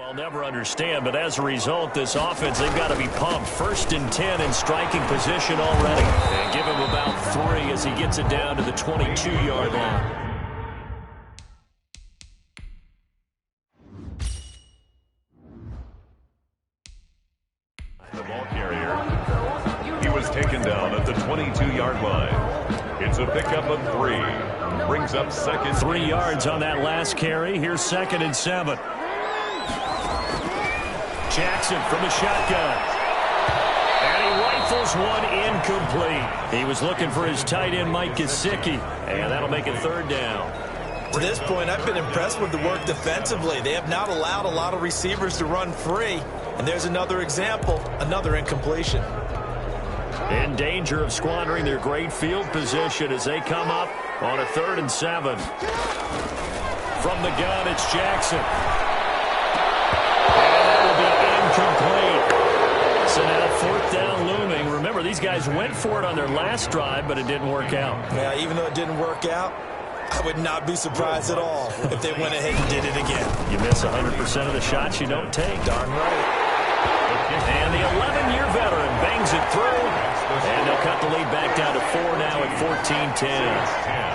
I'll never understand, but as a result, this offense, they've got to be pumped. 1st and 10 in striking position already. And give him about 3 as he gets it down to the 22-yard line. The ball carrier. He was taken down at the 22-yard line. It's a pickup of 3. Brings up second. 3 yards on that last carry. Here's 2nd and 7. Jackson from the shotgun. And he rifles one incomplete. He was looking for his tight end, Mike Gesicki. And that'll make it 3rd down. To this point, I've been impressed with the work defensively. They have not allowed a lot of receivers to run free. And there's another example, another incompletion. In danger of squandering their great field position as they come up on a 3rd and 7. From the gun, it's Jackson. And that will be incomplete. So now 4th down looming. Remember, these guys went for it on their last drive, but it didn't work out. Yeah, even though it didn't work out, I would not be surprised at all if they went ahead and did it again. You miss 100% of the shots you don't take. Darn right. And the 11-year veteran bangs it through. And they'll cut the lead back down to 4 now at 14-10.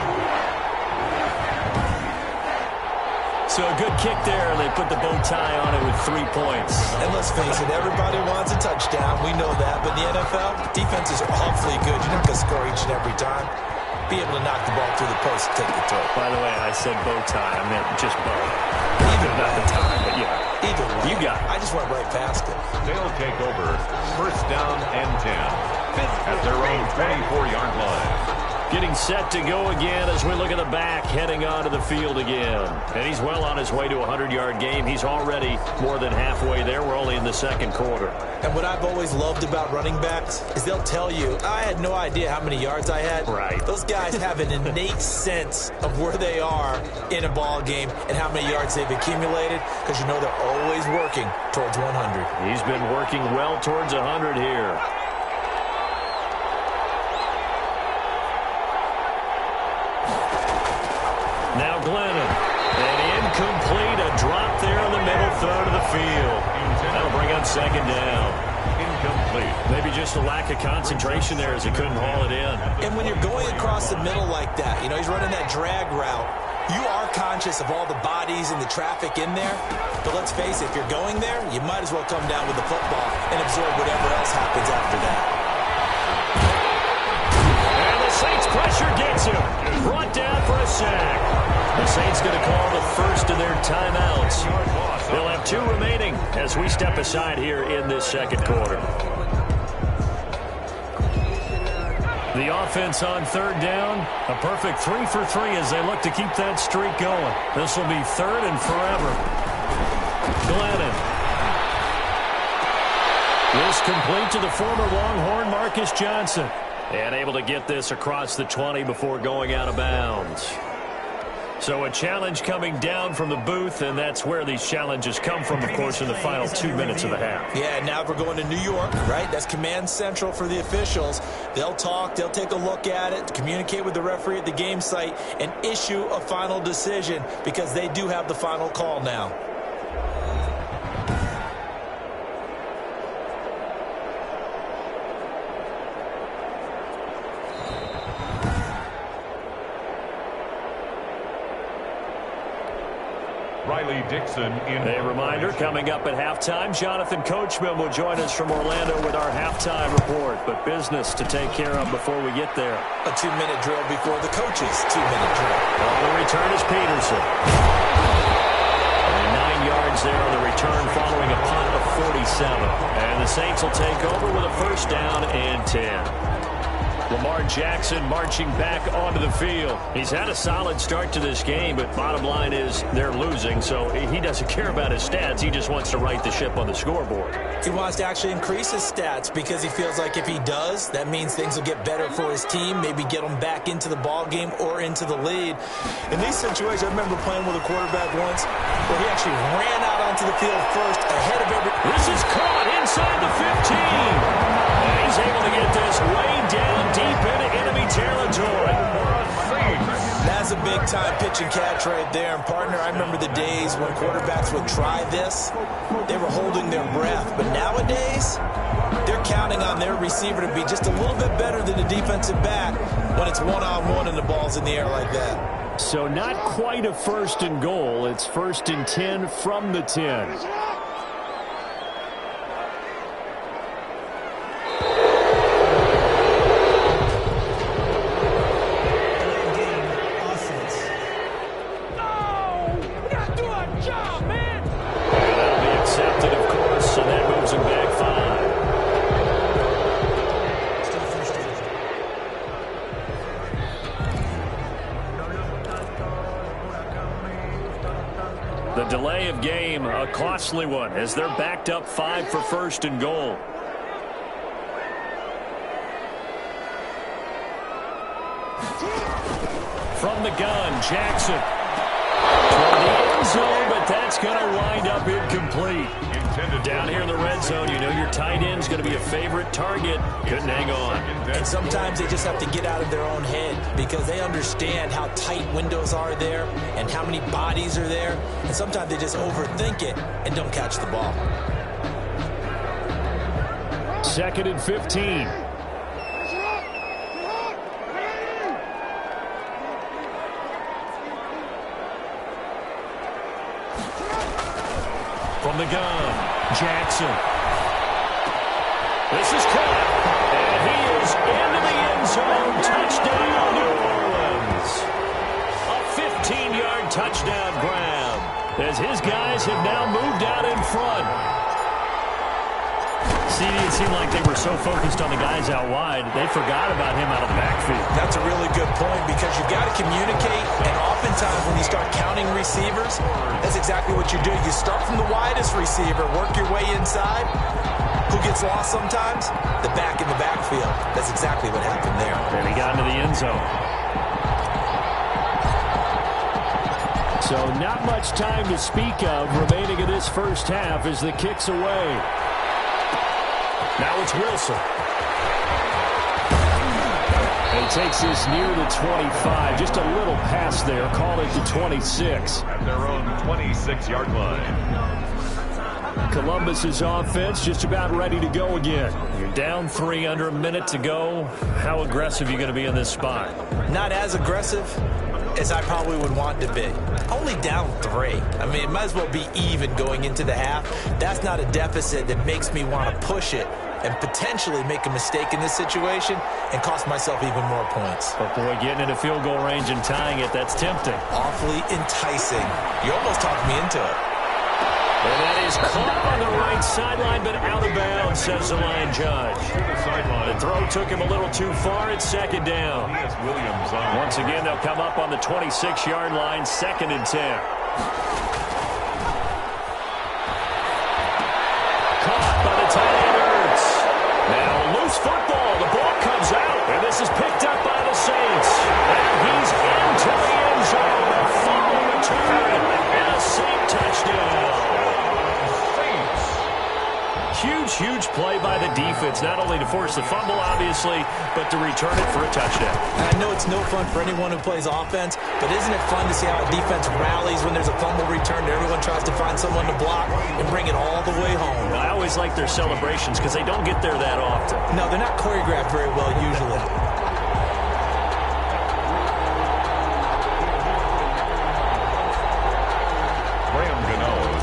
So a good kick there. They put the bow tie on it with 3 points. And let's face it, everybody wants a touchdown. We know that. But in the NFL, defenses are awfully good. You're not going to score each and every time. Be able to knock the ball through the post and take the throw. By the way, I said bow tie. I meant just bow. Either not the tie, but yeah. Either way. You got it. I just went right past it. They'll take over 1st down and 10 at their own 24-yard line. Getting set to go again as we look at the back, heading onto the field again. And he's well on his way to a 100-yard game. He's already more than halfway there. We're only in the 2nd quarter. And what I've always loved about running backs is they'll tell you, I had no idea how many yards I had. Right. Those guys have an innate sense of where they are in a ball game and how many yards they've accumulated, because you know they're always working towards 100. He's been working well towards 100 here. Now Glennon. And incomplete. A drop there in the middle third of the field. That'll bring up 2nd down. Incomplete. Maybe just a lack of concentration there as he couldn't haul it in. And when you're going across the middle like that, you know, he's running that drag route, you are conscious of all the bodies and the traffic in there. But let's face it, if you're going there, you might as well come down with the football and absorb whatever else happens after that. And the Saints pressure gets him. Brought down for a sack. The Saints going to call the first of their timeouts. They'll have 2 remaining as we step aside here in this 2nd quarter. The offense on 3rd down. A perfect 3 for 3 as they look to keep that streak going. This will be 3rd and forever. Glennon. This complete to the former Longhorn Marcus Johnson. And able to get this across the 20 before going out of bounds. So a challenge coming down from the booth, and that's where these challenges come from, of course, in the final 2 minutes of the half. Yeah, now we're going to New York, right? That's command central for the officials. They'll talk, they'll take a look at it, communicate with the referee at the game site, and issue a final decision because they do have the final call now. Riley Dixon in. A reminder, coming up at halftime, Jonathan Coachman will join us from Orlando with our halftime report. But business to take care of before we get there. A 2-minute drill before the coach's 2-minute drill. On the return is Peterson. And 9 yards there on the return following a punt of 47. And the Saints will take over with a 1st down and 10. Lamar Jackson marching back onto the field. He's had a solid start to this game, but bottom line is they're losing, so he doesn't care about his stats. He just wants to right the ship on the scoreboard. He wants to actually increase his stats because he feels like if he does, that means things will get better for his team, maybe get them back into the ball game or into the lead. In these situations, I remember playing with a quarterback once where he actually ran out onto the field first ahead of every... This is caught inside the 15. And he's able to get this way down deep into enemy territory. That's is a big-time pitch and catch right there. And, partner, I remember the days when quarterbacks would try this. They were holding their breath. But nowadays, they're counting on their receiver to be just a little bit better than the defensive back when it's one-on-one and the ball's in the air like that. So not quite a 1st and goal. It's 1st and 10 from the 10. The delay of game, a costly one, as they're backed up 5 for 1st and goal. From the gun, Jackson. Toward the end zone, but that's going to wind up incomplete. Down here in the red zone, you know your tight end's going to be a favorite target. Couldn't hang on. And sometimes they just have to get out of their own head because they understand how tight windows are there and how many bodies are there. And sometimes they just overthink it and don't catch the ball. 2nd and 15. From the gun, Jackson. This is caught, and he is into the end zone. Touchdown, New Orleans. A 15-yard touchdown grab, as his guys have now moved out in front. CD, it seemed like they were so focused on the guys out wide, they forgot about him out of the backfield. That's a really good point because you've got to communicate, and oftentimes when you start counting receivers, that's exactly what you do. You start from the widest receiver, work your way inside. Who gets lost sometimes? The back in the backfield. That's exactly what happened there. And he got into the end zone. So not much time to speak of remaining in this first half as the kick's away. Now it's Wilson. And he takes this near the 25. Just a little pass there. Call it the 26. At their own 26-yard line. Columbus's offense just about ready to go again. You're down 3 under a minute to go. How aggressive are you going to be in this spot? Not as aggressive as I probably would want to be. Only down 3. I mean, it might as well be even going into the half. That's not a deficit that makes me want to push it and potentially make a mistake in this situation and cost myself even more points. But boy, getting into field goal range and tying it, that's tempting. Awfully enticing. You almost talked me into it. And that is caught on the right sideline, but out of bounds, says the line judge. The throw took him a little too far. It's 2nd down. Once again, they'll come up on the 26-yard line, 2nd and 10. Caught by the tight end. Now loose football. The ball comes out, and this is picked up by the Saints. And he's into the end zone. A fumble return and a Saint touchdown. Huge play by the defense, not only to force the fumble, obviously, but to return it for a touchdown. I know it's no fun for anyone who plays offense, but isn't it fun to see how a defense rallies when there's a fumble return and everyone tries to find someone to block and bring it all the way home? I always like their celebrations because they don't get there that often. No, they're not choreographed very well usually.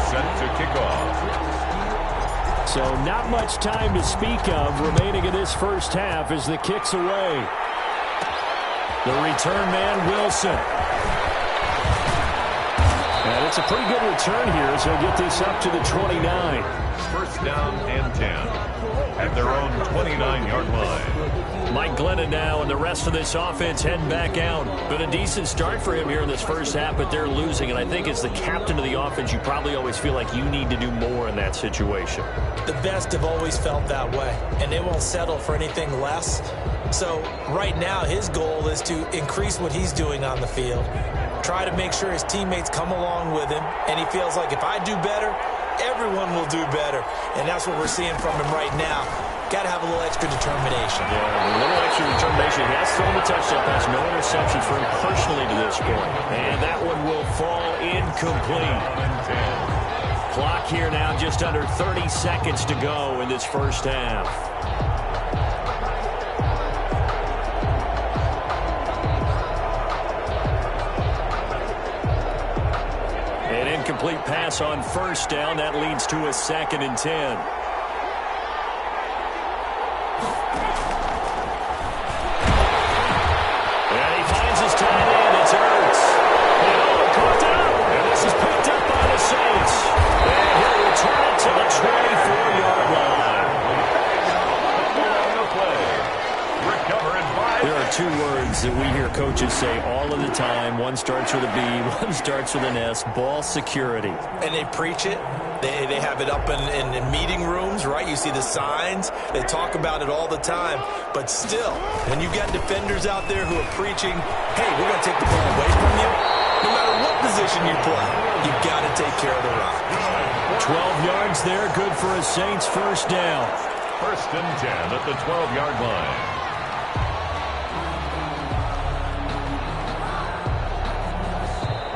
Set to kick off. So not much time to speak of remaining in this first half as the kick's away. The return man, Wilson. And it's a pretty good return here as he'll get this up to the 29. 1st down and 10 at their own 29-yard line. Mike Glennon now and the rest of this offense heading back out. Been a decent start for him here in this first half, but they're losing. And I think as the captain of the offense, you probably always feel like you need to do more in that situation. The best have always felt that way, and they won't settle for anything less. So right now his goal is to increase what he's doing on the field, try to make sure his teammates come along with him, and he feels like if I do better, everyone will do better. And that's what we're seeing from him right now. got to have a little extra determination. Yeah, a little extra determination. He has thrown the touchdown pass. No interceptions for him personally to this point. And that one will fall incomplete. Clock here now just under 30 seconds to go in this first half. An incomplete pass on first down. That leads to a 2nd and 10. Two words that we hear coaches say all of the time. One starts with a B, one starts with an S. Ball security. And they preach it. They have it up in meeting rooms, right? You see the signs. They talk about it all the time. But still, when you got defenders out there who are preaching, hey, we're going to take the ball away from you. No matter what position you play, you got to take care of the rock. 12 yards there, good for a Saints first down. 1st and 10 at the 12-yard line.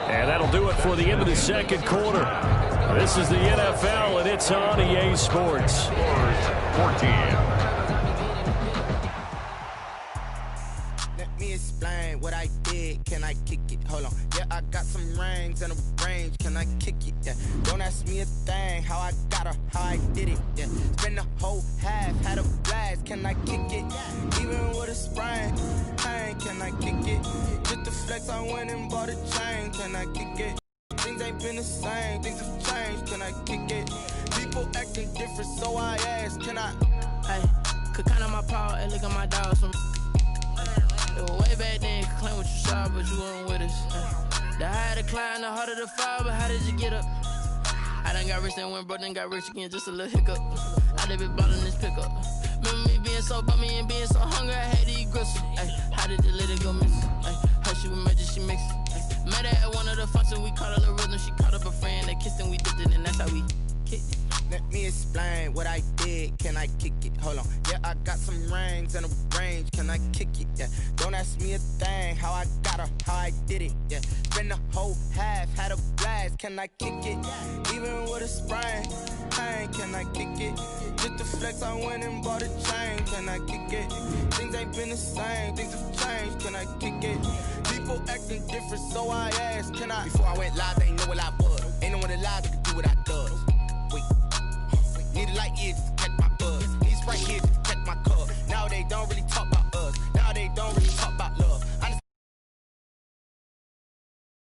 And that'll do it for the end of the second quarter. This is the NFL, and it's on EA Sports. 14. Let me explain what I did. Can I kick it? Hold on. Yeah, I got some rings and a range. Can I kick it? Yeah. Don't ask me a thing. How I got her, how I did it. Yeah. Spend the whole half, had a blast. Can I kick it? Even with a sprain. Hey, can I kick it? Just the flex, I went and bought a chain. Can I kick it? Things ain't been the same. Things have changed. Can I kick it? People acting different, so I ask. Can I? Hey, could count on my power and look at my dogs from. It was way back then, could claim what you saw, but you weren't with us. The higher the climb, the harder the fall, but how did you get up? I done got rich and went broke, then got rich again, just a little hiccup. I done been ballin' this pickup. Remember me being so bummy and being so hungry, I had to eat gristle. Ay, how did the lady go miss? Ay, her she was magic, she mixed. Met her at one of the functions, we caught her the rhythm, she caught up a friend, they kissed and we dipped it, and that's how we kicked it. Let me explain what I did. Can I kick it? Hold on. Yeah, I got some rings and a range. Can I kick it? Yeah. Don't ask me a thing. How I got her, how I did it. Yeah. Spend the whole half, had a blast. Can I kick it? Even with a sprain. Hey, can I kick it? Just the flex, I went and bought a chain. Can I kick it? Things ain't been the same. Things have changed. Can I kick it? People acting different, so I asked. Can I? Before I went live, they ain't know what I was. Ain't no one alive that could do what I does. Wait. Need a light ear just to catch my buzz. These right here just to catch my cup. Now they don't really talk about us. Now they don't really talk